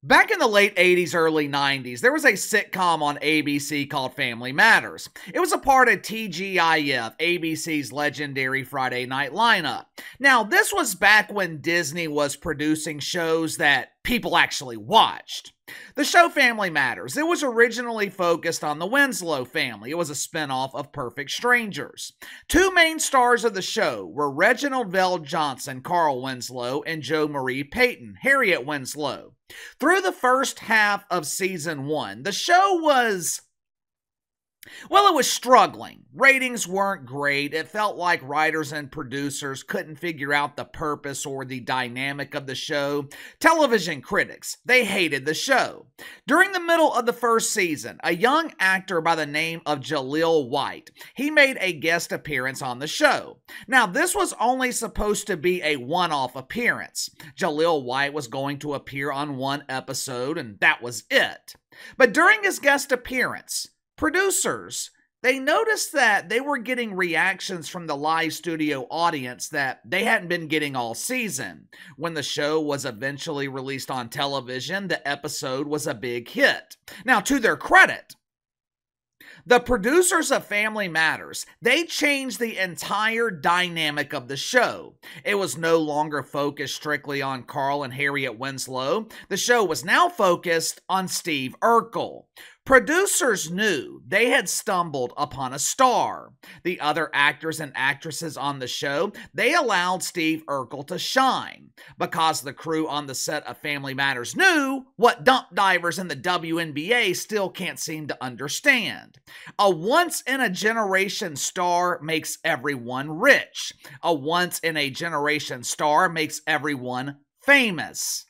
Back in the late 80s, early 90s, there was a sitcom on ABC called Family Matters. It was a part of TGIF, ABC's legendary Friday night lineup. Now, this was back when Disney was producing shows that people actually watched. The show Family Matters, it was originally focused on the Winslow family. It was a spinoff of Perfect Strangers. Two main stars of the show were Reginald Vell Johnson, Carl Winslow, and Jo Marie Payton, Harriet Winslow. Through the first half of season 1, the show was, well, it was struggling. Ratings weren't great. It felt like writers and producers couldn't figure out the purpose or the dynamic of the show. Television critics, they hated the show. During the middle of the first season, a young actor by the name of Jaleel White, he made a guest appearance on the show. Now, this was only supposed to be a one-off appearance. Jaleel White was going to appear on one episode, and that was it. But during his guest appearance, producers, they noticed that they were getting reactions from the live studio audience that they hadn't been getting all season. When the show was eventually released on television, the episode was a big hit. Now, to their credit, the producers of Family Matters, they changed the entire dynamic of the show. It was no longer focused strictly on Carl and Harriet Winslow. The show was now focused on Steve Urkel. Producers knew they had stumbled upon a star. The other actors and actresses on the show, they allowed Steve Urkel to shine because the crew on the set of Family Matters knew what dump divers in the WNBA still can't seem to understand. A once-in-a-generation star makes everyone rich. A once-in-a-generation star makes everyone famous.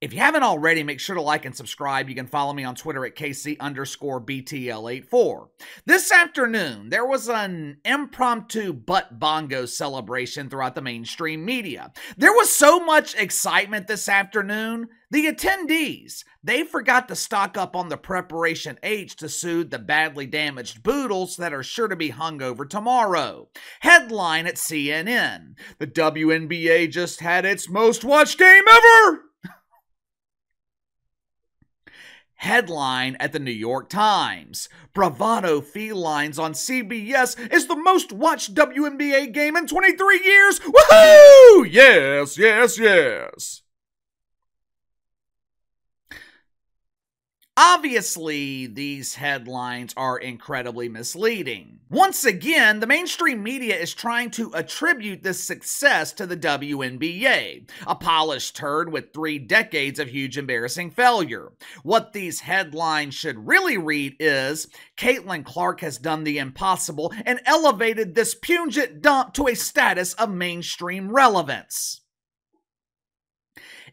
If you haven't already, make sure to like and subscribe. You can follow me on Twitter at KC_BTL84. This afternoon, there was an impromptu butt bongo celebration throughout the mainstream media. There was so much excitement this afternoon. The attendees, they forgot to stock up on the Preparation H to soothe the badly damaged boodles that are sure to be hungover tomorrow. Headline at CNN, the WNBA just had its most watched game ever! Headline at the New York Times, Bravado Felines on CBS is the most watched WNBA game in 23 years. Woohoo! Yes, yes, yes. Obviously, these headlines are incredibly misleading. Once again, the mainstream media is trying to attribute this success to the WNBA, a polished turd with 3 decades of huge embarrassing failure. What these headlines should really read is, Caitlin Clark has done the impossible and elevated this pungent dump to a status of mainstream relevance.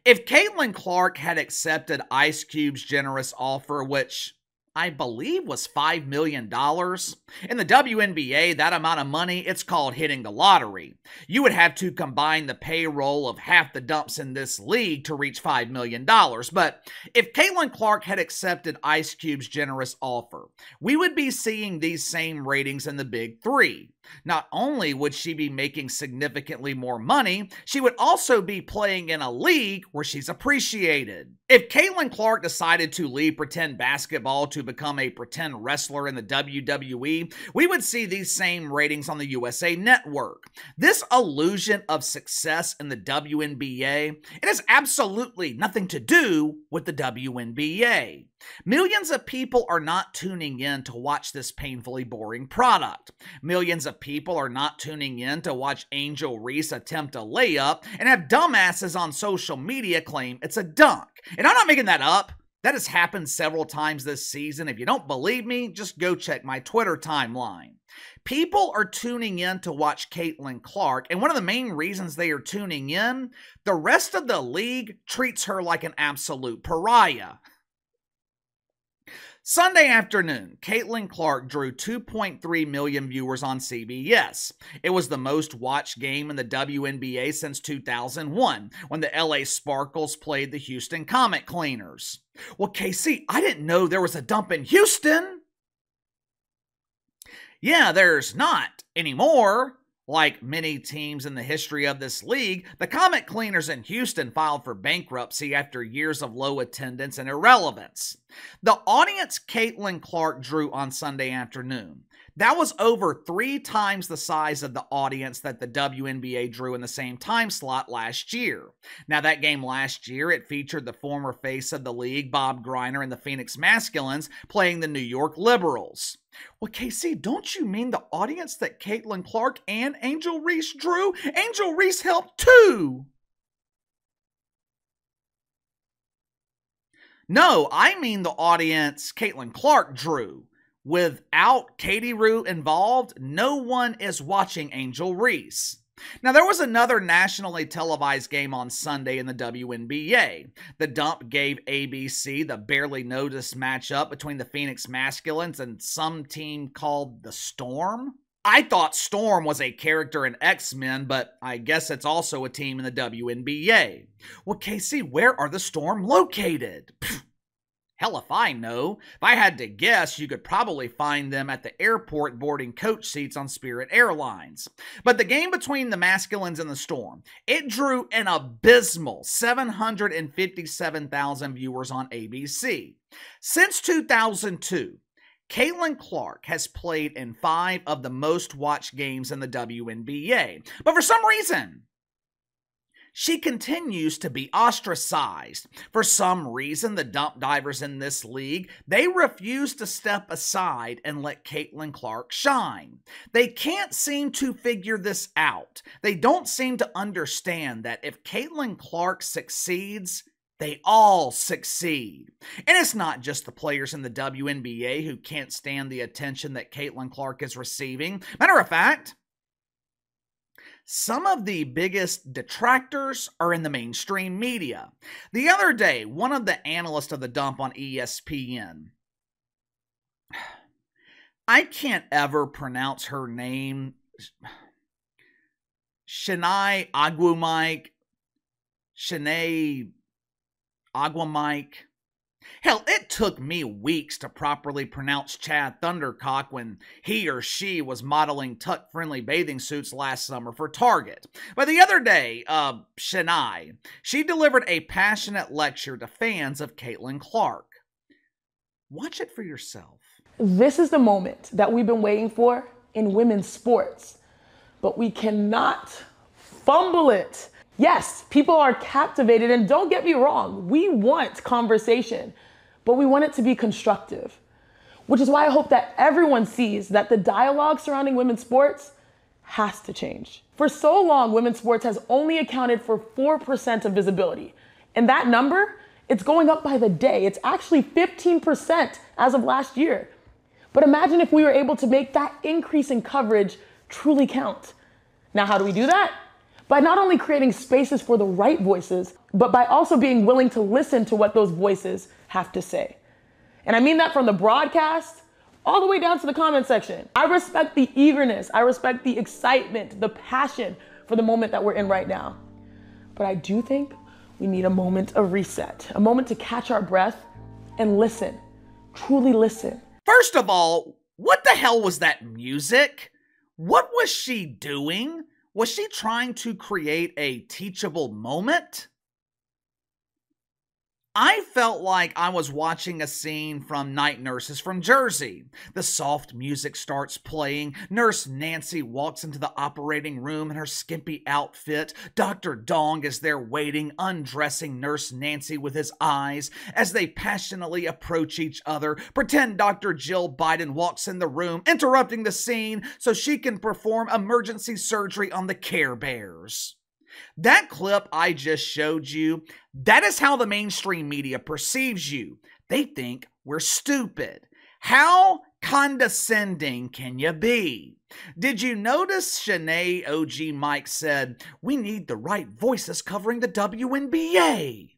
If Caitlin Clark had accepted Ice Cube's generous offer, which I believe was $5 million. In the WNBA, that amount of money, it's called hitting the lottery. You would have to combine the payroll of half the dumps in this league to reach $5 million. But if Caitlin Clark had accepted Ice Cube's generous offer, we would be seeing these same ratings in the Big Three. Not only would she be making significantly more money, she would also be playing in a league where she's appreciated. If Caitlin Clark decided to leave pretend basketball to become a pretend wrestler in the WWE, we would see these same ratings on the USA Network. This illusion of success in the WNBA, it has absolutely nothing to do with the WNBA. Millions of people are not tuning in to watch this painfully boring product. Millions of people are not tuning in to watch Angel Reese attempt a layup and have dumbasses on social media claim it's a dunk. And I'm not making that up. That has happened several times this season. If you don't believe me, just go check my Twitter timeline. People are tuning in to watch Caitlin Clark, and one of the main reasons they are tuning in, the rest of the league treats her like an absolute pariah. Sunday afternoon, Caitlin Clark drew 2.3 million viewers on CBS. It was the most watched game in the WNBA since 2001, when the LA Sparkles played the Houston Comet Cleaners. Well, KC, I didn't know there was a dump in Houston. Yeah, there's not anymore. Like many teams in the history of this league, the Comet Cleaners in Houston filed for bankruptcy after years of low attendance and irrelevance. The audience Caitlin Clark drew on Sunday afternoon, that was over 3 times the size of the audience that the WNBA drew in the same time slot last year. Now, that game last year, it featured the former face of the league, Bob Griner, and the Phoenix Masculines playing the New York Liberals. Well, KC, don't you mean the audience that Caitlin Clark and Angel Reese drew? Angel Reese helped too! No, I mean the audience Caitlin Clark drew. Without Katie Rue involved, no one is watching Angel Reese. Now, there was another nationally televised game on Sunday in the WNBA. The Dump gave ABC the barely noticed matchup between the Phoenix Masculines and some team called the Storm. I thought Storm was a character in X-Men, but I guess it's also a team in the WNBA. Well, KC, where are the Storm located? Hell if I know. If I had to guess, you could probably find them at the airport boarding coach seats on Spirit Airlines. But the game between the Masculines and the Storm, it drew an abysmal 757,000 viewers on ABC. Since 2002, Caitlin Clark has played in 5 of the most watched games in the WNBA. But for some reason, she continues to be ostracized. For some reason, the dump divers in this league, they refuse to step aside and let Caitlin Clark shine. They can't seem to figure this out. They don't seem to understand that if Caitlin Clark succeeds, they all succeed. And it's not just the players in the WNBA who can't stand the attention that Caitlin Clark is receiving. Matter of fact, some of the biggest detractors are in the mainstream media. The other day, one of the analysts of the Dump on ESPN, I can't ever pronounce her name, Shanae Aguamike. Hell, it took me weeks to properly pronounce Chad Thundercock when he or she was modeling tuck-friendly bathing suits last summer for Target. But the other day, Shanae, she delivered a passionate lecture to fans of Caitlin Clark. Watch it for yourself. This is the moment that we've been waiting for in women's sports, but we cannot fumble it. Yes, people are captivated, and don't get me wrong, we want conversation, but we want it to be constructive, which is why I hope that everyone sees that the dialogue surrounding women's sports has to change. For so long, women's sports has only accounted for 4% of visibility, and that number, it's going up by the day. It's actually 15% as of last year. But imagine if we were able to make that increase in coverage truly count. Now, how do we do that? By not only creating spaces for the right voices, but by also being willing to listen to what those voices have to say. And I mean that from the broadcast all the way down to the comment section. I respect the eagerness, I respect the excitement, the passion for the moment that we're in right now. But I do think we need a moment of reset, a moment to catch our breath and listen, truly listen. First of all, what the hell was that music? What was she doing? Was she trying to create a teachable moment? I felt like I was watching a scene from Night Nurses from Jersey. The soft music starts playing. Nurse Nancy walks into the operating room in her skimpy outfit. Dr. Dong is there waiting, undressing Nurse Nancy with his eyes as they passionately approach each other. Pretend Dr. Jill Biden walks in the room, interrupting the scene so she can perform emergency surgery on the Care Bears. That clip I just showed you, that is how the mainstream media perceives you. They think we're stupid. How condescending can you be? Did you notice Shanae OG Mike said, "We need the right voices covering the WNBA"?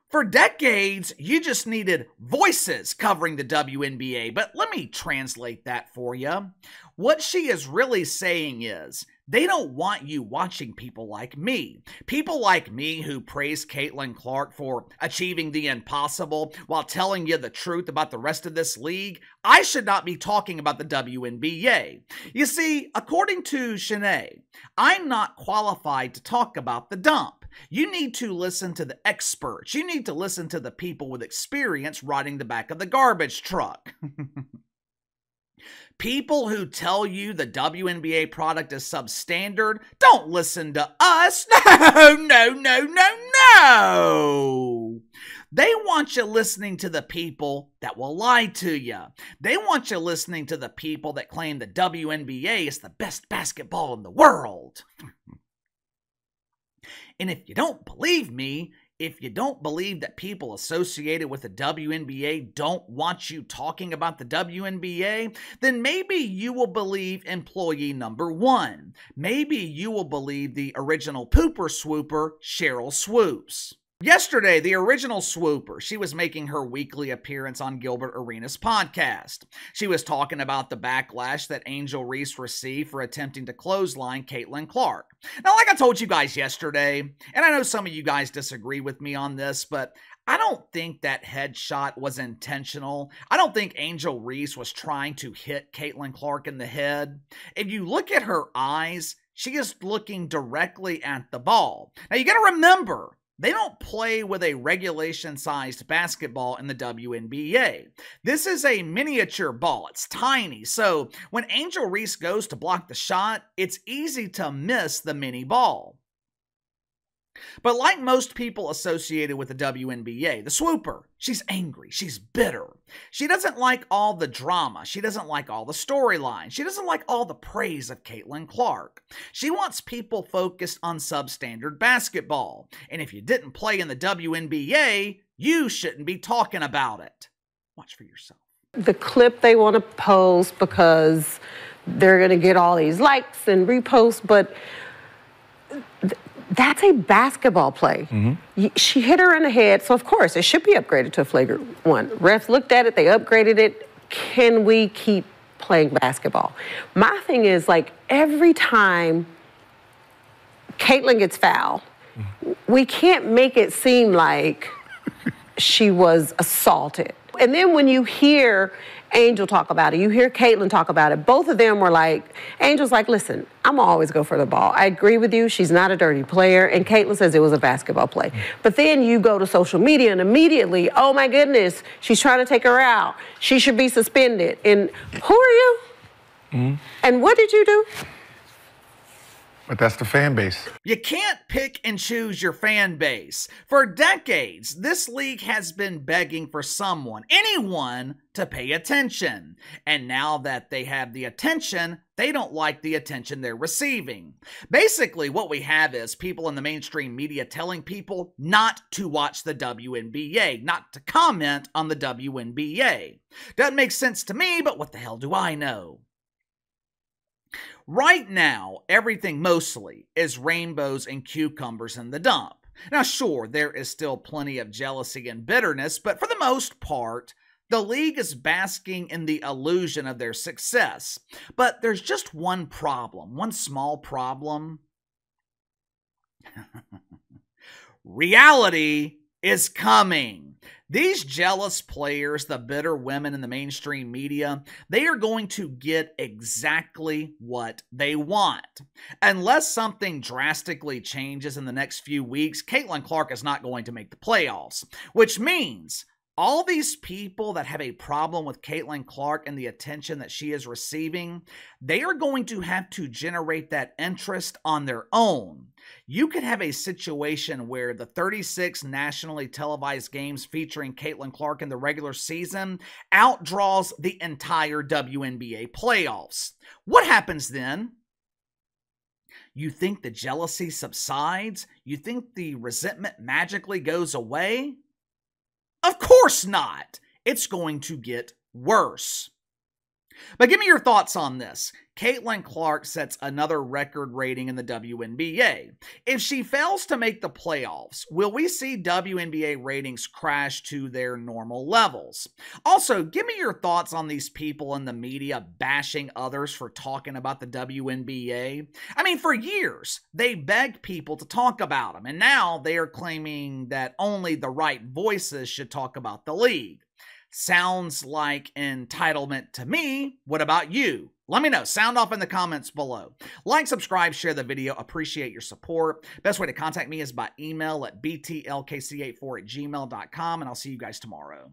For decades, you just needed voices covering the WNBA, but let me translate that for you. What she is really saying is, They don't want you watching people like me. People like me who praise Caitlin Clark for achieving the impossible while telling you the truth about the rest of this league. I should not be talking about the WNBA. You see, according to Shanae, I'm not qualified to talk about the dump. You need to listen to the experts. You need to listen to the people with experience riding the back of the garbage truck. People who tell you the WNBA product is substandard, don't listen to us. No. They want you listening to the people that will lie to you. They want you listening to the people that claim the WNBA is the best basketball in the world. And if you don't believe me, if you don't believe that people associated with the WNBA don't want you talking about the WNBA, then maybe you will believe employee number one. Maybe you will believe the original pooper swooper, Cheryl Swoops. Yesterday, the original swooper, she was making her weekly appearance on Gilbert Arenas' podcast. She was talking about the backlash that Angel Reese received for attempting to clothesline Caitlin Clark. Now, like I told you guys yesterday, and I know some of you guys disagree with me on this, but I don't think that headshot was intentional. I don't think Angel Reese was trying to hit Caitlin Clark in the head. If you look at her eyes, she is looking directly at the ball. Now, you got to remember, they don't play with a regulation-sized basketball in the WNBA. This is a miniature ball. It's tiny. So when Angel Reese goes to block the shot, it's easy to miss the mini ball. But like most people associated with the WNBA, the swooper, she's angry, she's bitter. She doesn't like all the drama, she doesn't like all the storylines, she doesn't like all the praise of Caitlin Clark. She wants people focused on substandard basketball, and if you didn't play in the WNBA, you shouldn't be talking about it. Watch for yourself. The clip they want to post because they're going to get all these likes and reposts, but that's a basketball play. Mm-hmm. She hit her in the head, so of course it should be upgraded to a flagrant one. Refs looked at it, they upgraded it. Can we keep playing basketball? My thing is, like, every time Caitlin gets fouled, we can't make it seem like she was assaulted. And then when you hear Angel talk about it, you hear Caitlin talk about it, both of them were like, Angel's like, listen, I'm gonna always go for the ball. I agree with you, she's not a dirty player, and Caitlin says it was a basketball play. But then you go to social media and immediately, oh my goodness, she's trying to take her out. She should be suspended. And who are you? Mm-hmm. And what did you do? But that's the fan base. You can't pick and choose your fan base. For decades, this league has been begging for someone, anyone, to pay attention. And now that they have the attention, they don't like the attention they're receiving. Basically, what we have is people in the mainstream media telling people not to watch the WNBA, not to comment on the WNBA. Doesn't make sense to me, but what the hell do I know? Right now, everything mostly is rainbows and cucumbers in the dump. Now, sure, there is still plenty of jealousy and bitterness, but for the most part, the league is basking in the illusion of their success. But there's just one problem, one small problem. Reality is coming. These jealous players, the bitter women in the mainstream media, they are going to get exactly what they want. Unless something drastically changes in the next few weeks, Caitlin Clark is not going to make the playoffs, which means all these people that have a problem with Caitlin Clark and the attention that she is receiving, they are going to have to generate that interest on their own. You could have a situation where the 36 nationally televised games featuring Caitlin Clark in the regular season outdraws the entire WNBA playoffs. What happens then? You think the jealousy subsides? You think the resentment magically goes away? Of course not. It's going to get worse. But give me your thoughts on this. Caitlin Clark sets another record rating in the WNBA. If she fails to make the playoffs, will we see WNBA ratings crash to their normal levels? Also, give me your thoughts on these people in the media bashing others for talking about the WNBA. I mean, for years, they begged people to talk about them, and now they are claiming that only the right voices should talk about the league. Sounds like entitlement to me. What about you? Let me know. Sound off in the comments below. Like, subscribe, share the video. Appreciate your support. Best way to contact me is by email at btlkc84@gmail.com, and I'll see you guys tomorrow.